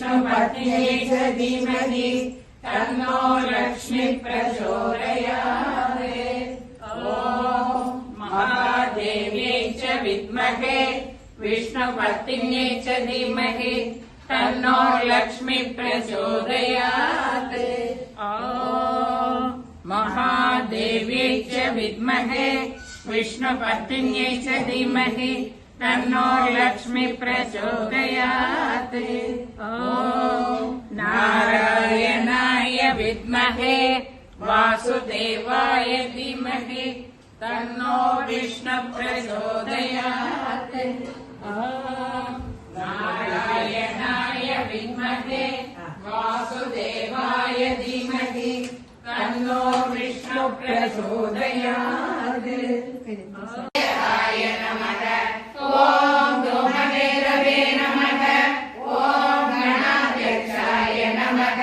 विष्णुपत्न्यै च धीमहि तन्नो लक्ष्मी प्रचोदयात्। ॐ महादेव्यै च विद्महे विष्णुपत्न्यै च धीमहि तन्नो लक्ष्मी प्रचोदयात्। ॐ महादेव्यै च विद्महे विष्णुपत्न्यै च धीमहि तन्नो लक्ष्मी प्रचोदयात्। ॐ नारायणाय विद्महे वासुदेवाय धीमहि तन्नो विष्णु प्रचोदयात्। ॐ नारायणाय विद्महे वासुदेवाय धीमहि तन्नो विष्णु प्रचोदयात्। ओम ब्रह्मदेवे नमः। ओम गणाध्यक्षाय नमः।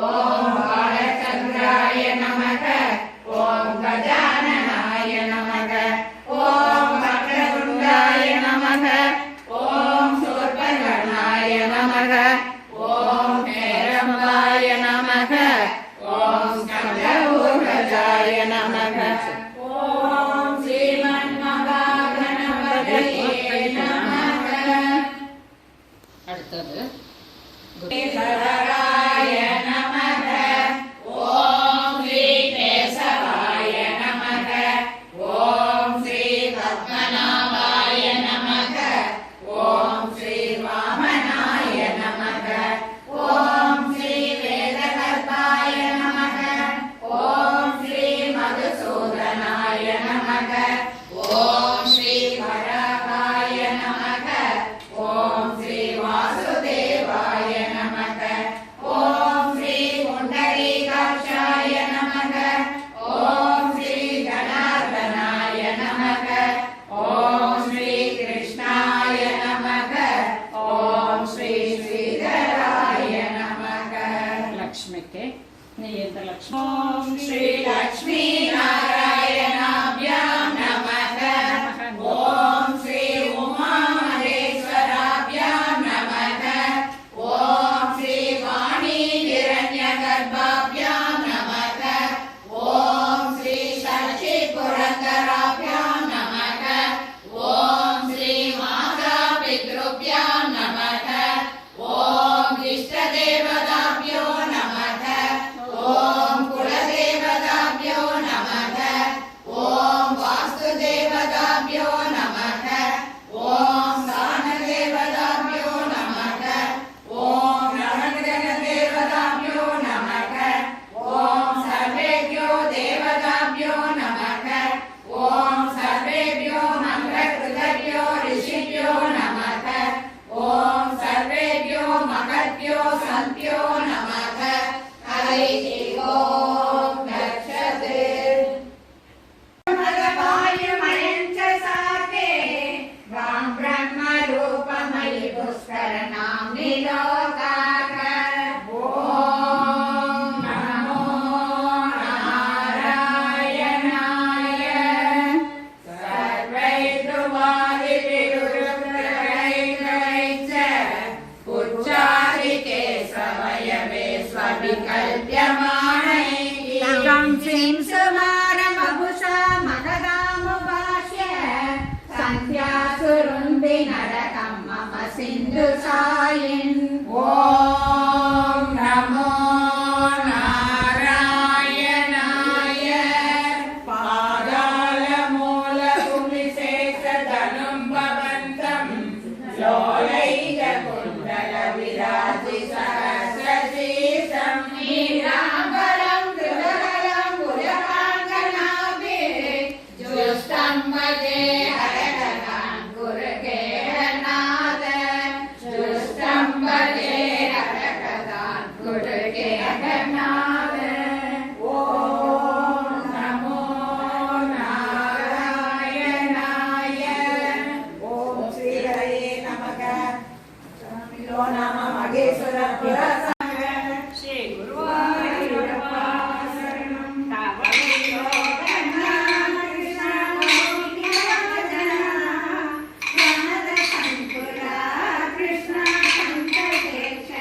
ओम बालचंद्राय नमः। ओम गजाननाय नमः। ओम वक्रतुंडाय नमः। ओम शूर्पकर्णाय नमः। ओम हेरम्बाय नमः। ओम स्कंदपूर्वजाय नमः। ओम श्रीमन्महागणपतये नमः। அடுத்தது கேசவராய நமः। ஓம் ஸ்ரீ கேசவாய நமः। ஓம் ஸ்ரீ பத்மநாபாய நமः। ஓம் ஸ்ரீ வாமனாய நமः। ஓம் ஸ்ரீ வேதகர்பாய நமः। ஓம் ஸ்ரீ மதுசூதனாய நமः। ஓம் ஸ்ரீ வராகாய நமः। ஓம் ஸ்ரீ வாசுதேவாய நமः। ஓம் ஸ்ரீ புண்டரீகாட்சாய நமः। ஓம் ஸ்ரீ ஜனார்தனாய நமः। ஓம் ஸ்ரீ கிருஷ்ணாய நமः। ஓம் ஸ்ரீ ஸ்ரீதராய நமः। லக்ஷ்மிக்கு நீந்த லக்ஷ்மி ஓம் ஸ்ரீ லக்ஷ்மீ நாராயணாभ्यां நமः। ஓம் ஸ்ரீ உமா மகேஸ்வராभ्यां நமः। ஓம் ஸ்ரீ வாணி ஹிரண்யகர்பாभ्यां நமः। ஓம் ஸ்ரீ சச்சி புரந்தராभ्यां நமः। ஓம் ஸ்ரீ மாதா பித்ருभ्यां நமः। ஓம் இஷ்டதேவதாभ्यो நமः। ஓம் குலதேவதாभ्यो நமः। ஓம் வாஸ்துதேவதாभ्यो நமः। ஓம் தானதேவதாभ्यो நமः। ஓம் நவகிரகதேவதாभ्यो நமः। ஓம் சர்வேभ्यो தேவதாभ्यो நமः। ஓம் சர்வேभ्यो மந்திரகிருதभ्यो ரிஷிभ्यो நமः। ஓம் சர்வேभ्यो மகத்भ्यो சந்த்यो நமः। ஹரி ஓம் தக்ஷதே वायुमयञ्च साके वां ब्रह्मरूपमयि पुष्करणां निलोकाः। ॐ नमो नारायणाय। सर्वैर्वादिभिरुग्रहैर्ग्रहैश्च उच्चारिके समयवे स्वविकल्प्यमाणैः तं श्रीं सुमारमभुषा मगधामुपास्य सन्ध्यासुरुन्धि नरकं मम सिन्धुसायिन्। ॐ नमो नारायणाय। पादालमूलभूमिशेषधनुं भवन्तं लोलैककुण्डलविराजिसहस्रशीर्षं नीलाम्बरं कृतकलं भुजगाङ्गनाभिः जुष्टं भजे हरकलान् गुरुकेरनाथ। जुष्टं भजे हरकलान् गुरुकेरनाथ। ॐ नमो नारायणाय। ॐ श्रीहरे नमः। स्वामिनो नमः महेश्वर पुरः। श्री गुरुवायूरप्प शरणं तावदेव कृष्ण कृष्ण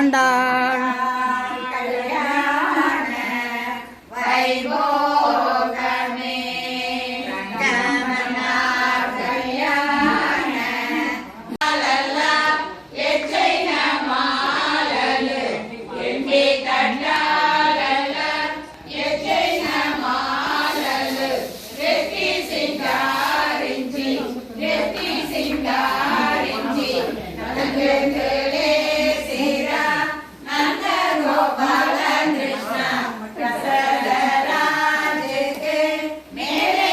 ஆண்டாள் கல்யாண வைபோகமே ரங்கமன்னார் கல்யாண மாலல்லா எச்சைன மாலலு எம்பி கண்டாலல்ல எச்சைன மாலலு ரெட்டி சிங்காரிஞ்சி நலங்கெங்களே சீரா நந்த கோபால கிருஷ்ண தசரராஜுக்கு மேலை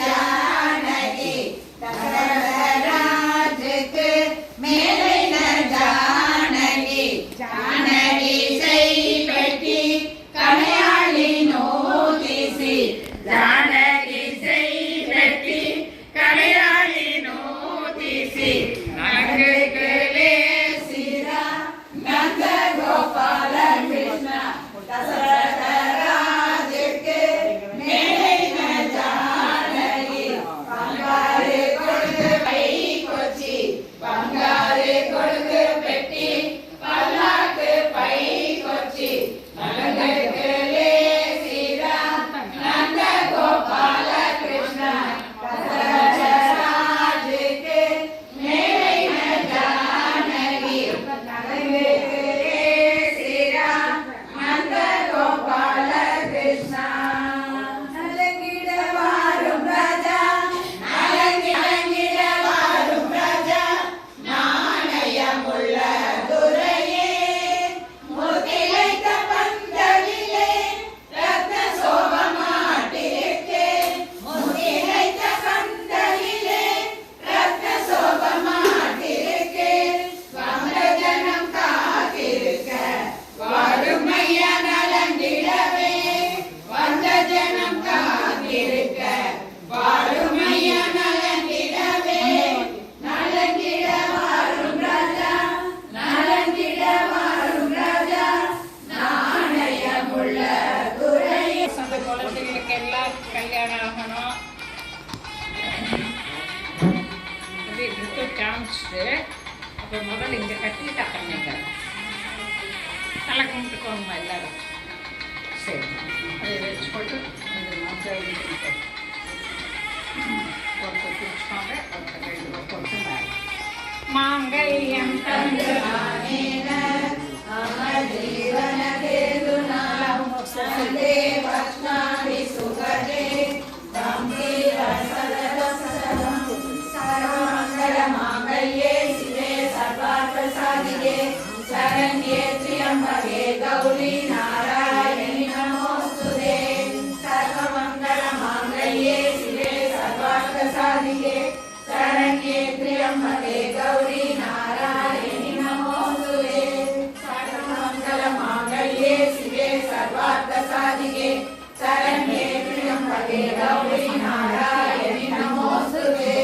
ஜானகி தசரராஜுக்கு மேலை ஜானகி ஜானகி செய்பெட்டி கணையாளி நோதிசி ஜானகி செய்பெட்டி கணையாளி நோதிசி நலங்கெங்களே சீரா நந்த கோபால கிருஷ்ண தசரராஜுக்கு மேலை ஜானகி பங்காரு கொழுகு பை கொச்சி பங்காரு கொழுகு பெட்டி பல்லாக்கு பை கொச்சி நலங்கெங்களே சீரா நந்த கோபால கிருஷ்ண தசரராஜுக்கு மேலை ஜானகி நலங்கெங்களே சீரா நந்த கோபால கிருஷ்ண நலங்கிட வாரும் ராஜா நலங்கிட வாரும் ராஜா நாணயமுள்ள துரையே முத்திளைத்த பந்தலிலே ரத்ன சோபமாட்டிருக்கே முத்திளைத்த பந்தலிலே ரத்ன சோபமாட்டிருக்கே வந்த ஜனம் காத்திருக்க வறுமைய நலங்கிடவே வந்த ஜனம் காத்திருக்க வறுமைய நலங்கிடவே நலங்கிட வாரும் ராஜா நலங்கிட வாரும் ராஜா நாணயமுள்ள துரையே அந்த குழந்தைகளுக்கு எல்லாம் கல்யாணம் ஆகணும். அது எடுத்து காமிச்சிட்டு அப்புறம் முதல்ல இங்கே கட்டிட்டு அப்புறமேங்க தலை கும்பிட்டுக்கோங்க எல்லாரும். சரி அதை வச்சு போட்டு அந்த மாத்திரை போட்டு பிடிச்சிக்கோங்க. ஒருத்தர் 2 ரூபா போட்டு மேலே மாங்கல்யம் தந்து ஆனேன அமஜீவன கேதுனா சந்தே வஸ்னாமி சுகதே கம்பீர சரதசரம் சர்வமங்கல மாங்கல்யே சிவே சர்வார்த்த சாதிகே சரண்யே த்ரியம்பகே கௌரி நாராயணி நமோஸ்துதே சர்வமங்கல மாங்கல்யே சிவே சர்வார்த்த சாதிகே சரண்யே த்ரியம்பகே கௌரி நாராயணி நமோஸ்துதே சர்வமங்கல மாங்கல்யே சிவே சர்வார்த்த சாதிகே சரண்யே த்ரியம்பகே கௌரி நாராயணி நமோஸ்துதே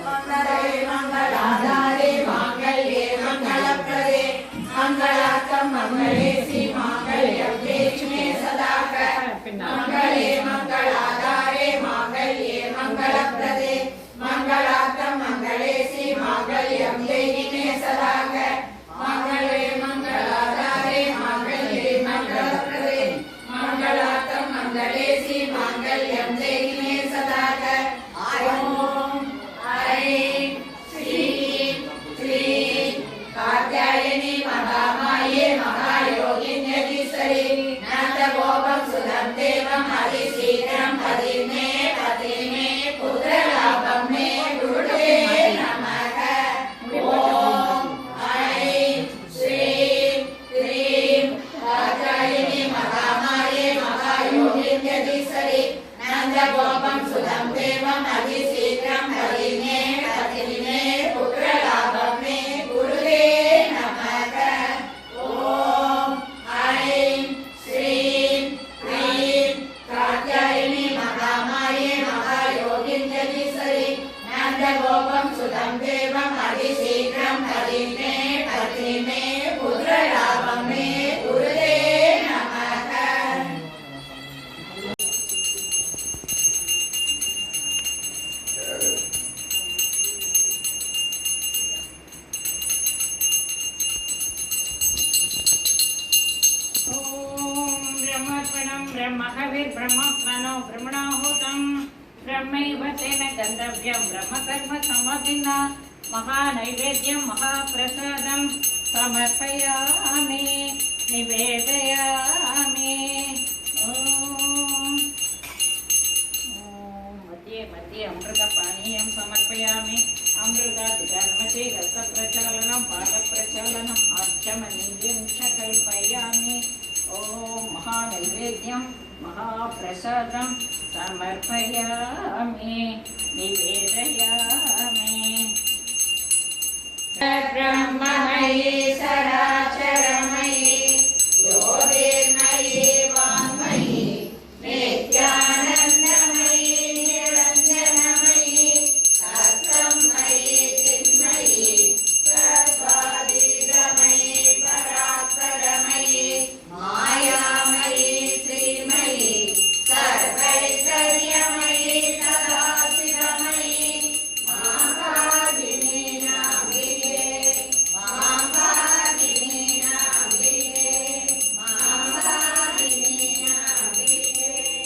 மங்களே மங்களாதாரே மாங்கல்யே மங்களப்ரதே மங்களார்த்தம் மங்களேசி மாங்கல்யம் தேவி சதாக மங்களே மங்களாதாரே மாங்கல்யே மங்களப்ரதே மங்களார்த்தம் மங்களேசி மாங்கல்யம் தேவி சதாக மங்களே மங்களாதாரே மாங்கல்யே மங்களப்ரதே மங்களார்த்தம் மங்களேசி மாங்கல்யம் தேவி சதாக ஓம் ஐம் ஸ்ரீம் க்ளீம் காத்யாயனி மகாமாயே மகாயோகின்யதீஸ்வரி நந்த கோபம் சுதம் தேவம் அதிசீக்கிரம் பதிமே பதிமே புத்திரலாபம் மே குருவே நமக ஓம் ஐம் ஸ்ரீம் க்ளீம் காத்யாயனி மகாமாயே மகாயோகின்யதீஸ்வரி நந்த கோபம் சுதம் தேவம் அதிசீக்கிரம் பதிமே பதிமே புத்திரலாபம் மே குருவே நமக ஓம் ஐம் ஸ்ரீம் க்ளீம் காத்யாயனி மகா ॐ ब्रह्मर्पणं ब्रह्महविर्ब्रह्मस्नानो ब्रह्मणाहुतं ब्रह्मैव तेन गन्तव्यं ब्रह्मकर्म समाधिना महानैवेद्यं महाप्रसादं समर्पयामि निवेदयामि मध्ये मध्ये अमृतपानीयं समर्पयामि अमृतादिधर्मचे रसप्रचालनं पादप्रचालनम् आचमनीयं च कल्पयामि ॐ महानैवेद्यं महाप्रसादं समर्पयामि निवेदयामि ब्रह्म महेश्वर